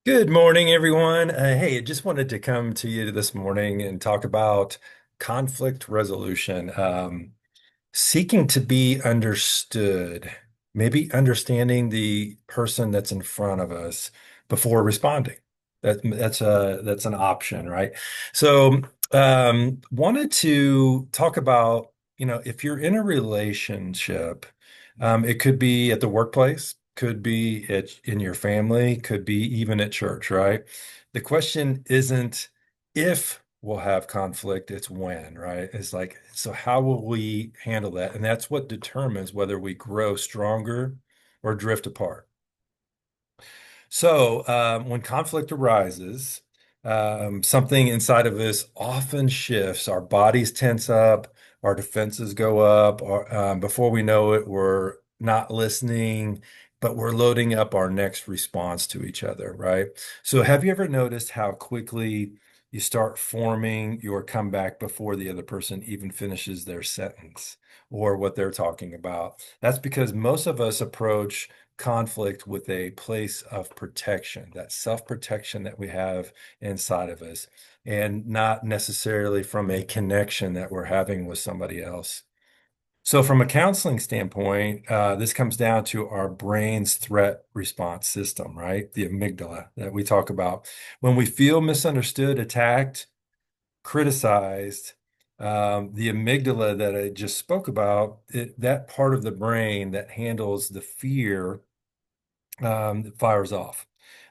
Good morning, everyone. Hey, I just wanted to come to you this morning and talk about conflict resolution, seeking to be understood, maybe understanding the person that's in front of us before responding. That's an option, right? So, wanted to talk about, if you're in a relationship, it could be at the workplace, could be in your family, could be even at church, right? The question isn't if we'll have conflict, it's when, right? It's like, so how will we handle that? And that's what determines whether we grow stronger or drift apart. So, when conflict arises, something inside of us often shifts. Our bodies tense up, our defenses go up, or before we know it, we're not listening, but we're loading up our next response to each other, right? So, have you ever noticed how quickly you start forming your comeback before the other person even finishes their sentence or what they're talking about? That's because most of us approach conflict with a place of protection, that self-protection that we have inside of us, and not necessarily from a connection that we're having with somebody else. So, from a counseling standpoint, this comes down to our brain's threat response system, right? The amygdala that we talk about. When we feel misunderstood, attacked, criticized, the amygdala that I just spoke about, that part of the brain that handles the fear it fires off.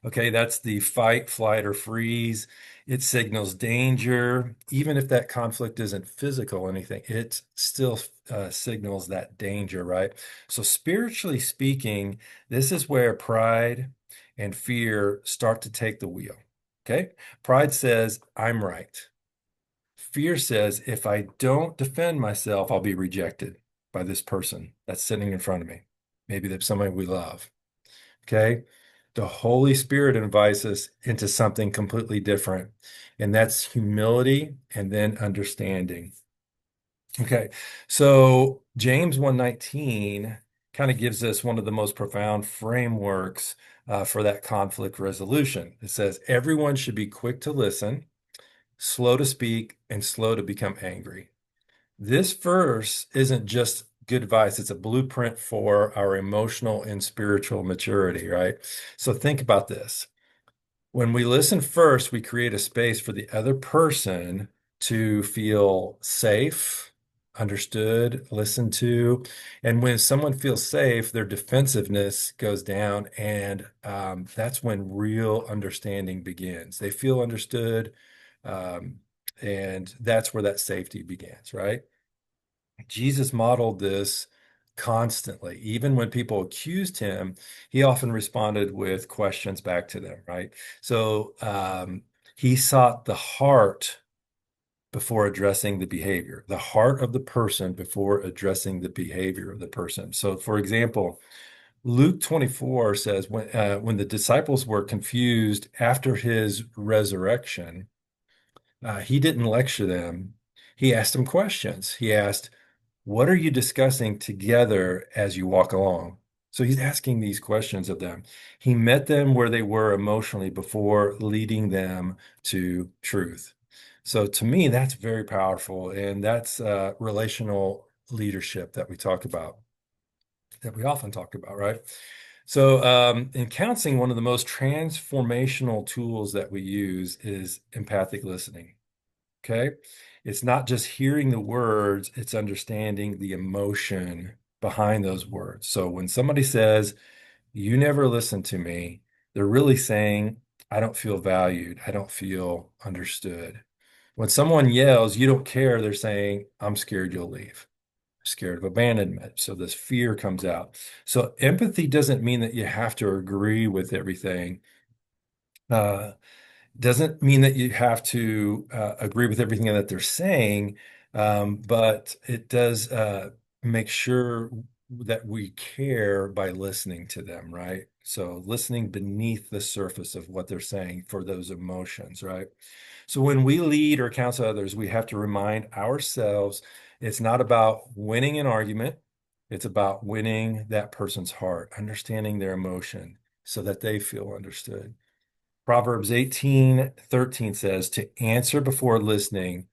Okay, that's the fight, flight, or freeze. It signals danger. Even if that conflict isn't physical or anything, it still signals that danger, right? So, spiritually speaking, this is where pride and fear start to take the wheel. Okay, pride says, I'm right. Fear says, if I don't defend myself, I'll be rejected by this person that's sitting in front of me. Maybe that's somebody we love. Okay. The Holy Spirit invites us into something completely different, and that's humility and then understanding. Okay. So James 1:19 kind of gives us one of the most profound frameworks for that conflict resolution. It says, everyone should be quick to listen, slow to speak, and slow to become angry. This verse isn't just good advice, it's a blueprint for our emotional and spiritual maturity, right? So think about this. When we listen first, we create a space for the other person to feel safe, understood, listened to. And when someone feels safe, their defensiveness goes down. And that's when real understanding begins. They feel understood. Um, and that's where that safety begins, right? Jesus modeled this constantly. Even when people accused him, he often responded with questions back to them, right? So he sought the heart before addressing the behavior, the heart of the person before addressing the behavior of the person. So, for example, Luke 24 says when the disciples were confused after his resurrection, he didn't lecture them. He asked them questions. He asked, what are you discussing together as you walk along? So he's asking these questions of them. He met them where they were emotionally before leading them to truth. So to me, that's very powerful. And that's relational leadership that we talk about, that we often talk about, right? So in counseling, one of the most transformational tools that we use is empathic listening. Okay. It's not just hearing the words, it's understanding the emotion behind those words. So when somebody says, you never listen to me, they're really saying, I don't feel valued. I don't feel understood. When someone yells, you don't care, they're saying, I'm scared you'll leave. Scared of abandonment. So this fear comes out. So empathy doesn't mean that you have to agree with everything. Uh, doesn't mean that you have to agree with everything that they're saying, but it does make sure that we care by listening to them, right? So listening beneath the surface of what they're saying for those emotions, right? So when we lead or counsel others, we have to remind ourselves it's not about winning an argument, it's about winning that person's heart, understanding their emotion so that they feel understood. Proverbs 18:13 says, to answer before listening,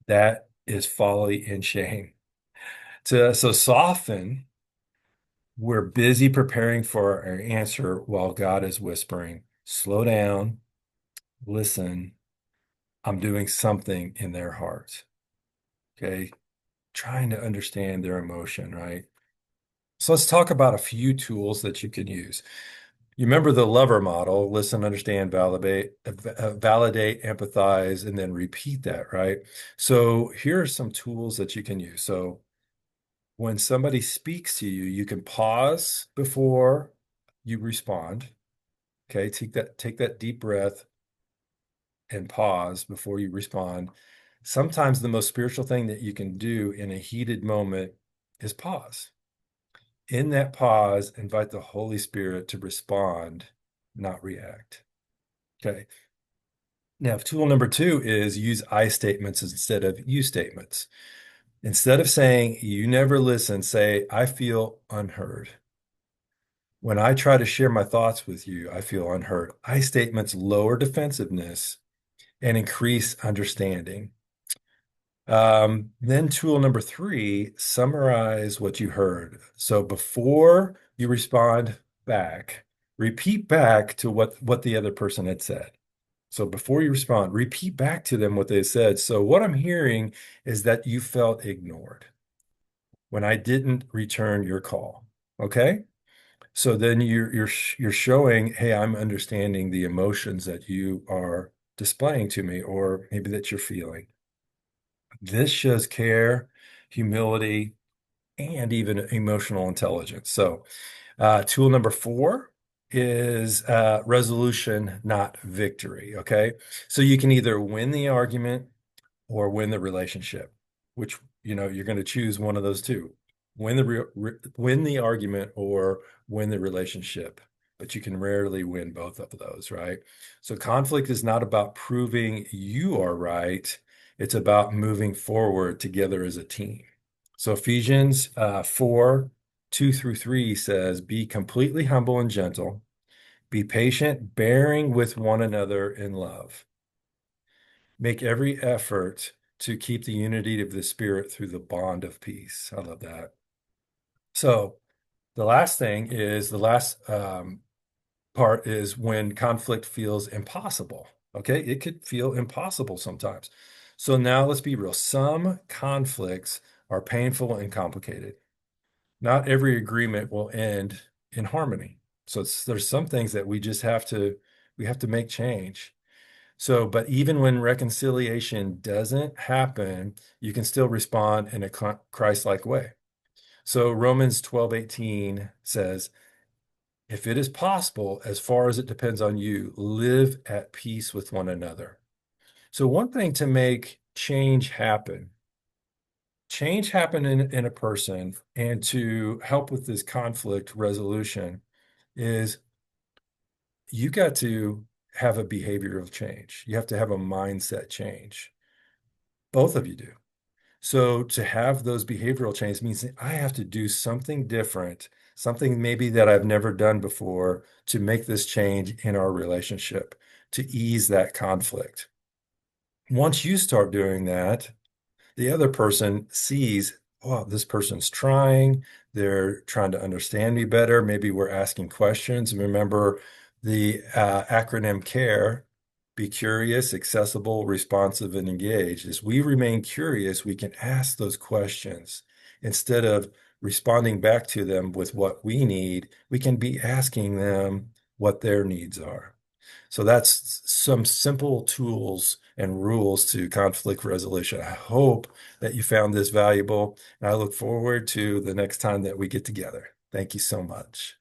that is folly and shame. So often we're busy preparing for our answer while God is whispering, slow down, listen, I'm doing something in their hearts. Okay. Trying to understand their emotion, right? So let's talk about a few tools that you can use. You remember the lover model, listen, understand, validate, empathize, and then repeat that, right? So here are some tools that you can use. So when somebody speaks to you, you can pause before you respond. Okay, take that deep breath and pause before you respond. Sometimes the most spiritual thing that you can do in a heated moment is pause. In that pause, invite the Holy Spirit to respond, not react. Okay. Now, tool number two is use I statements instead of you statements. Instead of saying, you never listen, say, I feel unheard. When I try to share my thoughts with you, I feel unheard. I statements lower defensiveness and increase understanding. Then tool number three, summarize what you heard. So before you respond back, repeat back to what the other person had said. So before you respond, repeat back to them what they said. So what I'm hearing is that you felt ignored when I didn't return your call. Okay? So then you're showing, hey, I'm understanding the emotions that you are displaying to me, or maybe that you're feeling. This shows care, humility, and even emotional intelligence. So, tool number four is resolution, not victory. Okay. So you can either win the argument or win the relationship, which, you're going to choose one of those two. Win the argument or win the relationship, but you can rarely win both of those, right? So conflict is not about proving you are right. It's about moving forward together as a team. So Ephesians 4:2-3 says, be completely humble and gentle, be patient, bearing with one another in love. Make every effort to keep the unity of the Spirit through the bond of peace. I love that. So the last thing is the last part is when conflict feels impossible. Okay, it could feel impossible sometimes. So now let's be real. Some conflicts are painful and complicated. Not every agreement will end in harmony. So there's some things that we have to make change. So, but even when reconciliation doesn't happen, you can still respond in a Christ-like way. So Romans 12:18 says, if it is possible, as far as it depends on you, live at peace with one another. So one thing to make change happen in a person and to help with this conflict resolution is you got to have a behavioral change. You have to have a mindset change. Both of you do. So to have those behavioral changes means that I have to do something different, something maybe that I've never done before to make this change in our relationship, to ease that conflict. Once you start doing that, the other person sees, oh, this person's trying. They're trying to understand me better. Maybe we're asking questions. And remember the acronym CARE, be curious, accessible, responsive, and engaged. As we remain curious, we can ask those questions. Instead of responding back to them with what we need, we can be asking them what their needs are. So that's some simple tools and rules to conflict resolution. I hope that you found this valuable, and I look forward to the next time that we get together. Thank you so much.